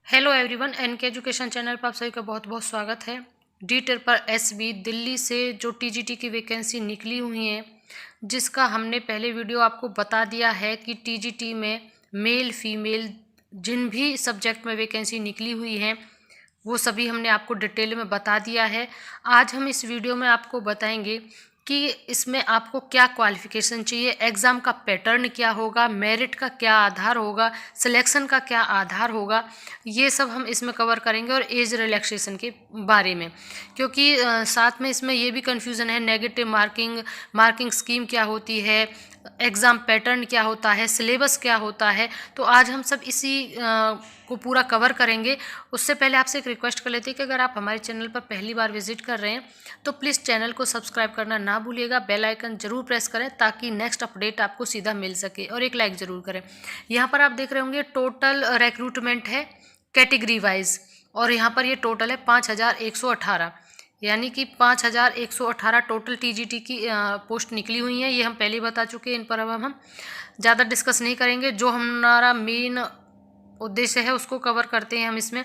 Hello everyone, NK education channel पर आप सभी का बहुत बहुत स्वागत है। डी पर एसबी दिल्ली से जो टीजीटी की वैकेंसी निकली हुई है, जिसका हमने पहले वीडियो आपको बता दिया है कि टीजीटी में मेल फीमेल जिन भी सब्जेक्ट में वैकेंसी निकली हुई है वो सभी हमने आपको डिटेल में बता दिया है। आज हम इस वीडियो में आपको बताएंगे कि इसमें आपको क्या क्वालिफिकेशन चाहिए, एग्ज़ाम का पैटर्न क्या होगा, मेरिट का क्या आधार होगा, सिलेक्शन का क्या आधार होगा, ये सब हम इसमें कवर करेंगे। और एज रिलैक्सेशन के बारे में, क्योंकि साथ में इसमें ये भी कन्फ्यूज़न है, नेगेटिव मार्किंग स्कीम क्या होती है, एग्ज़ाम पैटर्न क्या होता है, सिलेबस क्या होता है। तो आज हम सब इसी को पूरा कवर करेंगे। उससे पहले आपसे एक रिक्वेस्ट कर लेते हैं कि अगर आप हमारे चैनल पर पहली बार विजिट कर रहे हैं तो प्लीज़ चैनल को सब्सक्राइब करना ना भूलिएगा, बेल आइकन जरूर प्रेस करें ताकि नेक्स्ट अपडेट आपको सीधा मिल सके, और एक लाइक ज़रूर करें। यहाँ पर आप देख रहे होंगे टोटल रिक्रूटमेंट है कैटेगरी वाइज, और यहाँ पर ये टोटल है 5118, यानी कि 5118 टोटल टीजीटी की पोस्ट निकली हुई हैं। ये हम पहले बता चुके हैं, इन पर अब हम ज़्यादा डिस्कस नहीं करेंगे। जो हमारा मेन उद्देश्य है उसको कवर करते हैं हम इसमें।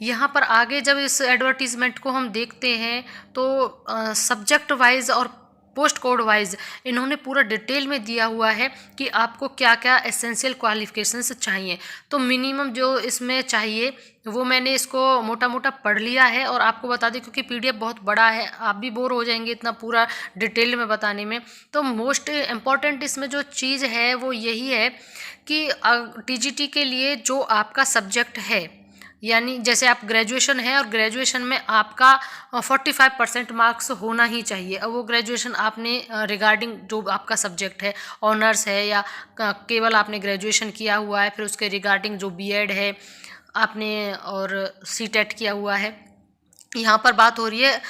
यहाँ पर आगे जब इस एडवर्टीज़मेंट को हम देखते हैं तो सब्जेक्ट वाइज और पोस्ट कोड वाइज इन्होंने पूरा डिटेल में दिया हुआ है कि आपको क्या क्या एसेंशियल क्वालिफिकेशंस चाहिए। तो मिनिमम जो इसमें चाहिए वो मैंने इसको मोटा मोटा पढ़ लिया है और आपको बता दें, क्योंकि पीडीएफ बहुत बड़ा है, आप भी बोर हो जाएंगे इतना पूरा डिटेल में बताने में। तो मोस्ट इम्पॉर्टेंट इसमें जो चीज़ है वो यही है कि टीजीटी के लिए जो आपका सब्जेक्ट है, यानी जैसे आप ग्रेजुएशन है और ग्रेजुएशन में आपका 45% मार्क्स होना ही चाहिए। अब वो ग्रेजुएशन आपने रिगार्डिंग जो आपका सब्जेक्ट है, ऑनर्स है या केवल आपने ग्रेजुएशन किया हुआ है, फिर उसके रिगार्डिंग जो बीएड है आपने और सीटेट किया हुआ है। यहाँ पर बात हो रही है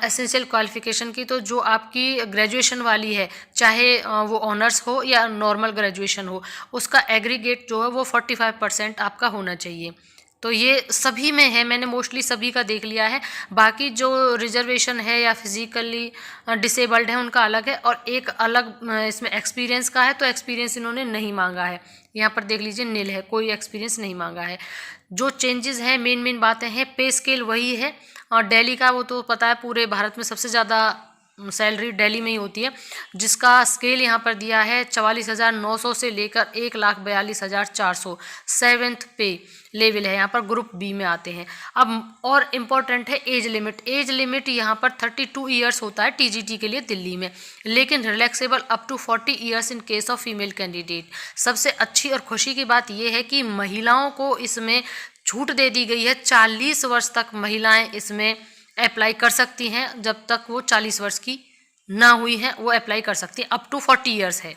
एसेंशियल क्वालिफिकेशन की। तो जो आपकी ग्रेजुएशन वाली है, चाहे वो ऑनर्स हो या नॉर्मल ग्रेजुएशन हो, उसका एग्रीगेट जो है वो 45% आपका होना चाहिए। तो ये सभी में है, मैंने मोस्टली सभी का देख लिया है। बाकी जो रिजर्वेशन है या फिजिकली डिसेबल्ड है उनका अलग है, और एक अलग इसमें एक्सपीरियंस का है, तो एक्सपीरियंस इन्होंने नहीं मांगा है। यहाँ पर देख लीजिए नील है, कोई एक्सपीरियंस नहीं मांगा है। जो चेंजेस हैं, मेन बातें हैं, पे स्केल वही है। और दिल्ली का वो तो पता है, पूरे भारत में सबसे ज़्यादा सैलरी दिल्ली में ही होती है, जिसका स्केल यहाँ पर दिया है 44,900 से लेकर 1,42,400 सेवेंथ पे लेवल है। यहाँ पर ग्रुप बी में आते हैं। अब और इम्पॉर्टेंट है एज लिमिट। एज लिमिट यहाँ पर 32 ईयर्स होता है टीजीटी के लिए दिल्ली में, लेकिन relaxable up to 40 years in case of female candidate. सबसे अच्छी और खुशी की बात यह है कि महिलाओं को इसमें छूट दे दी गई है। 40 वर्ष तक महिलाएं इसमें अप्लाई कर सकती हैं, जब तक वो 40 वर्ष की ना हुई हैं वो अप्लाई कर सकती हैं, अप टू 40 ईयर्स है।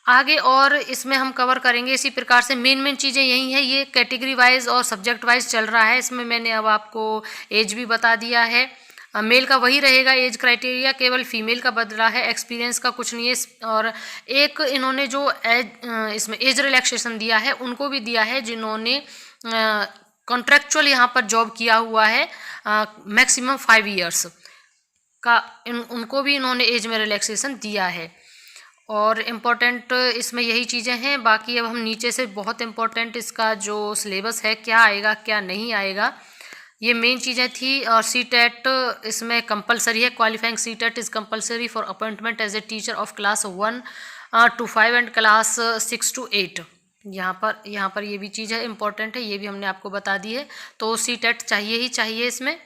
आगे और इसमें हम कवर करेंगे इसी प्रकार से। मेन चीज़ें यही है, ये कैटेगरी वाइज और सब्जेक्ट वाइज चल रहा है। इसमें मैंने अब आपको एज भी बता दिया है, मेल का वही रहेगा एज क्राइटेरिया, केवल फीमेल का बदला है, एक्सपीरियंस का कुछ नहीं है। और एक इन्होंने जो इसमें एज रिलैक्सेशन दिया है उनको भी दिया है जिन्होंने कॉन्ट्रेक्चुअल यहाँ पर जॉब किया हुआ है मैक्सिमम 5 ईयर्स का, उनको भी इन्होंने एज में रिलैक्सेशन दिया है। और इम्पॉर्टेंट इसमें यही चीज़ें हैं। बाकी अब हम नीचे से बहुत इम्पॉर्टेंट इसका जो सिलेबस है, क्या आएगा क्या नहीं आएगा, ये मेन चीज़ें थी। और सीटेट इसमें कंपलसरी है, qualifying CTET is compulsory for appointment as a teacher of class 1 to 5 and class 6 to 8। यहाँ पर ये भी चीज़ है, इम्पॉर्टेंट है, ये भी हमने आपको बता दी है। तो सीटेट चाहिए ही चाहिए इसमें।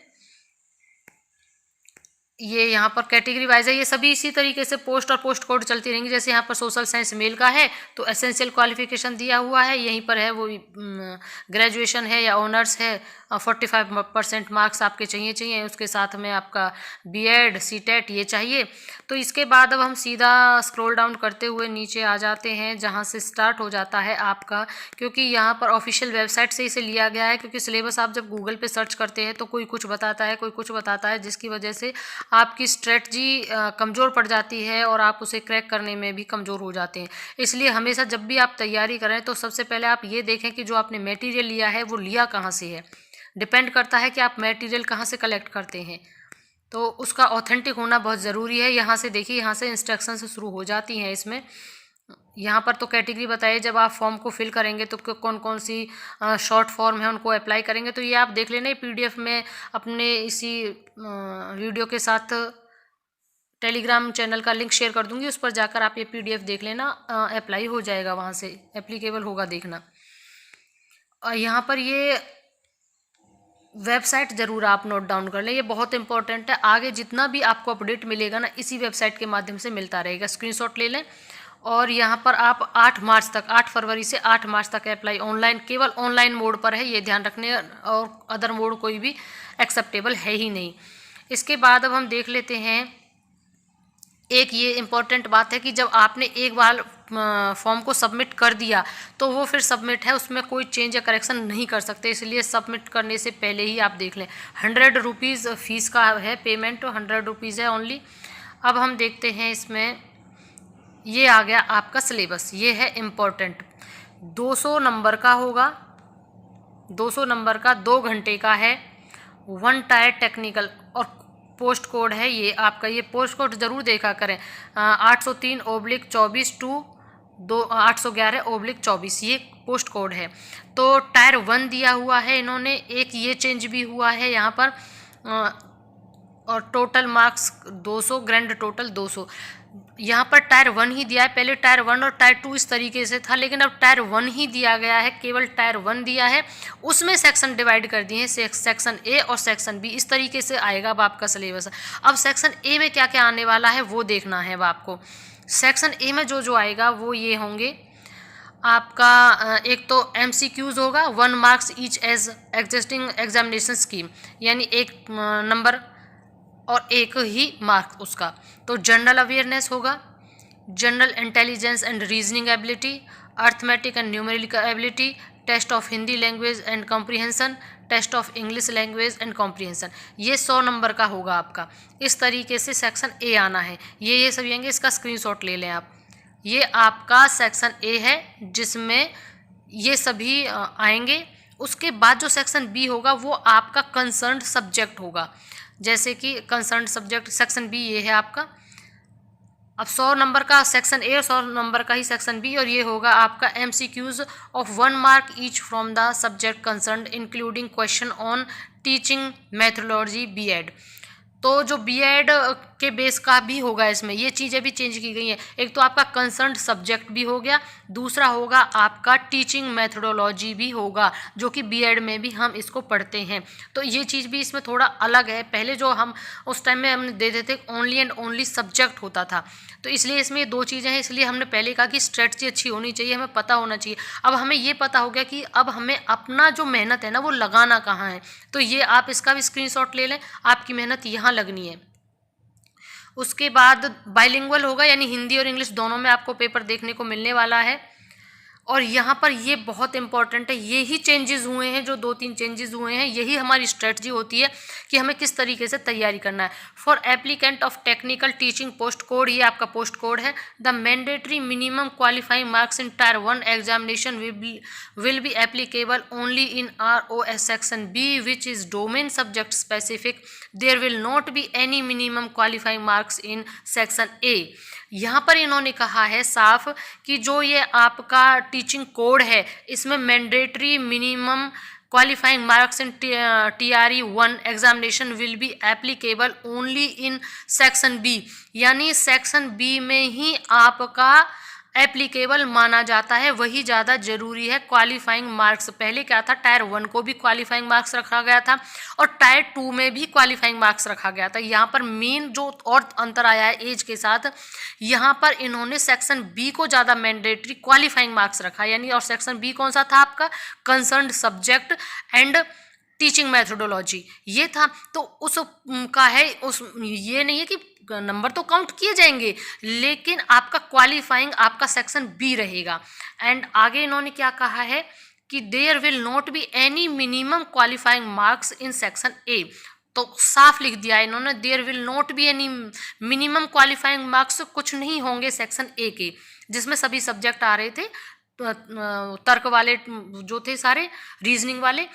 ये यहाँ पर कैटेगरी वाइज है, ये सभी इसी तरीके से पोस्ट और पोस्ट कोड चलती रहेंगी। जैसे यहाँ पर सोशल साइंस मेल का है तो एसेंशियल क्वालिफिकेशन दिया हुआ है, यहीं पर है वो ग्रेजुएशन है या ऑनर्स है, 45% मार्क्स आपके चाहिए, उसके साथ में आपका बीएड सीटेट ये चाहिए। तो इसके बाद अब हम सीधा स्क्रॉल डाउन करते हुए नीचे आ जाते हैं, जहाँ से स्टार्ट हो जाता है आपका, क्योंकि यहाँ पर ऑफिशियल वेबसाइट से इसे लिया गया है। क्योंकि सिलेबस आप जब गूगल पे सर्च करते हैं तो कोई कुछ बताता है, कोई कुछ बताता है, जिसकी वजह से आपकी स्ट्रेटजी कमज़ोर पड़ जाती है और आप उसे क्रैक करने में भी कमज़ोर हो जाते हैं। इसलिए हमेशा जब भी आप तैयारी करें तो सबसे पहले आप ये देखें कि जो आपने मटेरियल लिया है वो लिया कहाँ से है। डिपेंड करता है कि आप मटेरियल कहाँ से कलेक्ट करते हैं, तो उसका ऑथेंटिक होना बहुत ज़रूरी है। यहाँ से देखिए, यहाँ से इंस्ट्रक्शन से शुरू हो जाती हैं इसमें यहाँ पर तो कैटेगरी बताइए, जब आप फॉर्म को फिल करेंगे तो कौन कौन सी शॉर्ट फॉर्म है उनको अप्लाई करेंगे। तो ये आप देख लेना, पीडीएफ में अपने इसी वीडियो के साथ टेलीग्राम चैनल का लिंक शेयर कर दूंगी, उस पर जाकर आप ये पीडीएफ देख लेना, अप्लाई हो जाएगा, वहाँ से एप्लीकेबल होगा, देखना। यहाँ पर ये वेबसाइट ज़रूर आप नोट डाउन कर लें, ये बहुत इंपॉर्टेंट है। आगे जितना भी आपको अपडेट मिलेगा ना, इसी वेबसाइट के माध्यम से मिलता रहेगा। स्क्रीनशॉट ले लें। और यहाँ पर आप 8 मार्च तक, 8 फरवरी से 8 मार्च तक अप्लाई ऑनलाइन, केवल ऑनलाइन मोड पर है, ये ध्यान रखने, और अदर मोड कोई भी एक्सेप्टेबल है ही नहीं। इसके बाद अब हम देख लेते हैं, एक ये इम्पॉर्टेंट बात है कि जब आपने एक बार फॉर्म को सबमिट कर दिया तो वो फिर सबमिट है, उसमें कोई चेंज या करेक्शन नहीं कर सकते, इसलिए सबमिट करने से पहले ही आप देख लें। 100 रुपीज़ फीस का है पेमेंट, 100 रुपीज़ है ओनली। अब हम देखते हैं, इसमें ये आ गया आपका सिलेबस, ये है इम्पॉर्टेंट। 200 नंबर का होगा, 200 नंबर का 2 घंटे का है, 1 टायर टेक्निकल, और पोस्ट कोड है ये आपका, ये पोस्ट कोड ज़रूर देखा करें, 803/24 टू 811/24, ये पोस्ट कोड है। तो टायर 1 दिया हुआ है इन्होंने, एक ये चेंज भी हुआ है यहाँ पर, और टोटल मार्क्स 200, ग्रैंड टोटल 200। यहाँ पर टायर 1 ही दिया है, पहले टायर 1 और टायर 2 इस तरीके से था, लेकिन अब टायर 1 ही दिया गया है, केवल टायर 1 दिया है, उसमें सेक्शन डिवाइड कर दिए हैं, सेक्शन ए और सेक्शन बी, इस तरीके से आएगा अब आपका सिलेबस। अब सेक्शन ए में क्या क्या आने वाला है वो देखना है अब आपको। सेक्शन ए में जो जो आएगा वो ये होंगे आपका, एक तो MCQs होगा, 1 marks each as existing examination scheme, यानी 1 नंबर और 1 ही मार्क उसका। तो जनरल अवेयरनेस होगा, general intelligence and reasoning ability, arithmetic and numerical ability, test of Hindi language and comprehension, test of English language and comprehension, ये 100 नंबर का होगा आपका। इस तरीके से सेक्शन ए आना है, ये सब आएंगे, इसका स्क्रीनशॉट ले लें आप। ये आपका सेक्शन ए है जिसमें ये सभी आएंगे। उसके बाद जो सेक्शन बी होगा वो आपका कंसर्न्ड सब्जेक्ट होगा, जैसे कि कंसर्न सब्जेक्ट सेक्शन बी ये है आपका। अब 100 नंबर का सेक्शन ए और 100 नंबर का ही सेक्शन बी, और ये होगा आपका MCQs of 1 mark each from the subject concern including question on teaching methodology B.Ed। तो जो B.Ed के बेस का भी होगा, इसमें ये चीज़ें भी चेंज की गई हैं। एक तो आपका कंसर्न्ड सब्जेक्ट भी हो गया, दूसरा होगा आपका टीचिंग मेथोडोलॉजी भी होगा, जो कि B.Ed में भी हम इसको पढ़ते हैं। तो ये चीज़ भी इसमें थोड़ा अलग है, पहले जो हम उस टाइम में हमने दे देते ओनली एंड ओनली सब्जेक्ट होता था, तो इसलिए इसमें ये 2 चीज़ें हैं, इसलिए हमने पहले कहा कि स्ट्रेटजी अच्छी होनी चाहिए, हमें पता होना चाहिए। अब हमें ये पता हो गया कि अब हमें अपना जो मेहनत है ना वो लगाना कहाँ है, तो ये आप इसका भी स्क्रीनशॉट ले लें, आपकी मेहनत यहाँ लगनी है। उसके बाद बाइलिंगुअल होगा, यानी हिंदी और इंग्लिश दोनों में आपको पेपर देखने को मिलने वाला है। और यहाँ पर ये बहुत इंपॉर्टेंट है, ये ही चेंजेस हुए हैं, जो 2-3 चेंजेस हुए हैं, यही हमारी स्ट्रेटजी होती है कि हमें किस तरीके से तैयारी करना है। For applicant of technical teaching post code, ये आपका पोस्ट कोड है। The mandatory minimum qualifying marks in tier 1 examination will be applicable only in ROS section B which is domain subject specific, there will not be any minimum qualifying marks in section A. यहाँ पर इन्होंने कहा है साफ कि जो ये आपका टीचिंग कोड है, इसमें mandatory minimum qualifying marks in TRE 1 examination will be applicable only in section B, यानी सेक्शन बी में ही आपका एप्लीकेबल माना जाता है, वही ज़्यादा जरूरी है। क्वालिफाइंग मार्क्स पहले क्या था, टायर 1 को भी क्वालिफाइंग मार्क्स रखा गया था और टायर 2 में भी क्वालिफाइंग मार्क्स रखा गया था। यहाँ पर मेन जो और अंतर आया है एज के साथ, यहाँ पर इन्होंने सेक्शन बी को ज़्यादा मैंडेटरी क्वालिफाइंग मार्क्स रखा, यानी, और सेक्शन बी कौन सा था आपका, concerned subject and teaching methodology, ये था। तो उस का है, उस ये नहीं है कि नंबर तो काउंट किए जाएंगे, लेकिन आपका क्वालिफाइंग आपका सेक्शन बी रहेगा। एंड आगे इन्होंने क्या कहा है कि there will not be any minimum qualifying marks in section A, तो साफ लिख दिया इन्होंने, there will not be any minimum qualifying marks, कुछ नहीं होंगे सेक्शन ए के, जिसमें सभी सब्जेक्ट आ रहे थे, तर्क वाले जो थे सारे, रीजनिंग वाले,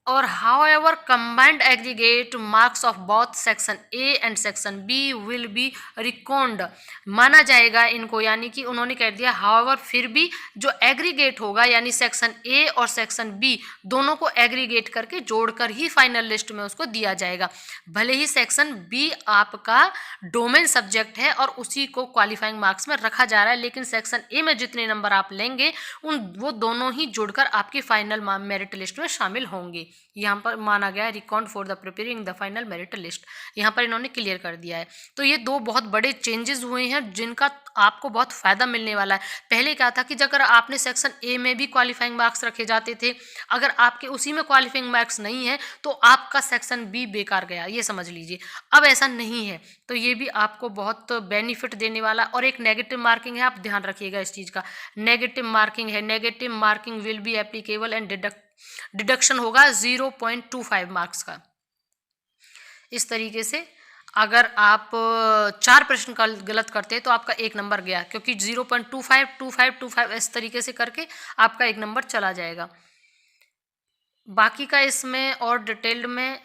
और however combined aggregate marks of both section A and section B will be record, माना जाएगा इनको, यानी कि उन्होंने कह दिया हाउएवर फिर भी जो एग्रीगेट होगा यानी सेक्शन ए और सेक्शन बी दोनों को एग्रीगेट करके जोड़कर ही फाइनल लिस्ट में उसको दिया जाएगा। भले ही सेक्शन बी आपका डोमेन सब्जेक्ट है और उसी को क्वालिफाइंग मार्क्स में रखा जा रहा है, लेकिन सेक्शन ए में जितने नंबर आप लेंगे वो दोनों ही जुड़कर आपकी फाइनल मेरिट लिस्ट में शामिल होंगे। यहाँ पर माना गया है record for the preparing the final merit list, यहाँ पर इन्होंने क्लियर कर दिया है। तो ये दो बहुत बड़े चेंजेस हुए हैं जिनका आपको बहुत फायदा मिलने वाला है। पहले क्या था कि अगर आपने सेक्शन ए में भी क्वालिफाइंग मार्क्स रखे जाते थे, अगर आपके उसी में क्वालिफाइंग मार्क्स नहीं है तो आपका सेक्शन बी बेकार गया, ये समझ लीजिए। अब ऐसा नहीं है, तो ये भी आपको बहुत बेनिफिट देने वाला। और एक नेगेटिव मार्किंग है, आप ध्यान रखिएगा इस चीज़ का, नेगेटिव मार्किंग है, negative marking will be applicable and deduction होगा 0.25 मार्क्स का। इस तरीके से अगर आप 4 प्रश्न का गलत करते हैं तो आपका 1 नंबर गया, क्योंकि 0.25 इस तरीके से करके आपका 1 नंबर चला जाएगा। बाकी का इसमें और डिटेल्ड में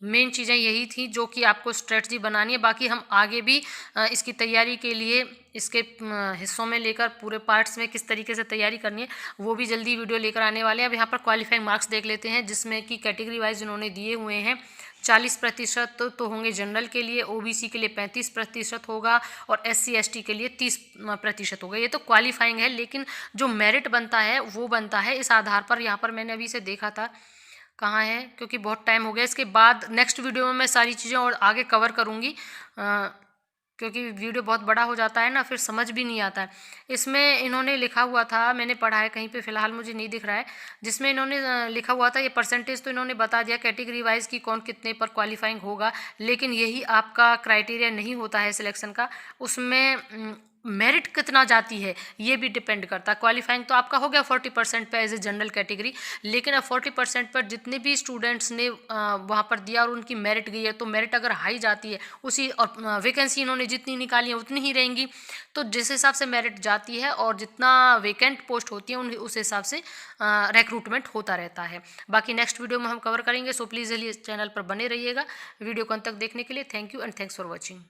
मेन चीज़ें यही थी जो कि आपको स्ट्रेटजी बनानी है। बाकी हम आगे भी इसकी तैयारी के लिए इसके हिस्सों में लेकर पूरे पार्ट्स में किस तरीके से तैयारी करनी है वो भी जल्दी वीडियो लेकर आने वाले हैं। अब यहाँ पर क्वालिफाइंग मार्क्स देख लेते हैं, जिसमें कि कैटेगरी वाइज इन्होंने दिए हुए हैं। 40% तो होंगे जनरल के लिए, ओबीसी के लिए 35% होगा और SC ST के लिए 30% होगा। ये तो क्वालिफाइंग है, लेकिन जो मेरिट बनता है वो बनता है इस आधार पर। यहाँ पर मैंने अभी से देखा था कहाँ है, क्योंकि बहुत टाइम हो गया। इसके बाद नेक्स्ट वीडियो में मैं सारी चीज़ें और आगे कवर करूँगी, क्योंकि वीडियो बहुत बड़ा हो जाता है ना, फिर समझ भी नहीं आता है। इसमें इन्होंने लिखा हुआ था, मैंने पढ़ा है कहीं पे, फ़िलहाल मुझे नहीं दिख रहा है, जिसमें इन्होंने लिखा हुआ था ये परसेंटेज तो इन्होंने बता दिया कैटेगरी वाइज कि कौन कितने पर क्वालिफाइंग होगा, लेकिन यही आपका क्राइटेरिया नहीं होता है सिलेक्शन का। उसमें मेरिट कितना जाती है ये भी डिपेंड करता है। क्वालिफाइंग तो आपका हो गया 40% पे एज ए जनरल कैटेगरी, लेकिन अब 40% पर जितने भी स्टूडेंट्स ने वहाँ पर दिया और उनकी मेरिट गई है, तो मेरिट अगर हाई जाती है उसी, और वैकेंसी इन्होंने जितनी निकाली है उतनी ही रहेंगी, तो जिस हिसाब से मेरिट जाती है और जितना वैकेंट पोस्ट होती है उस हिसाब से रिक्रूटमेंट होता रहता है। बाकी नेक्स्ट वीडियो में हम कवर करेंगे, सो प्लीज़ चैनल पर बने रहिएगा। वीडियो को अंत तक देखने के लिए thank you and thanks for watching.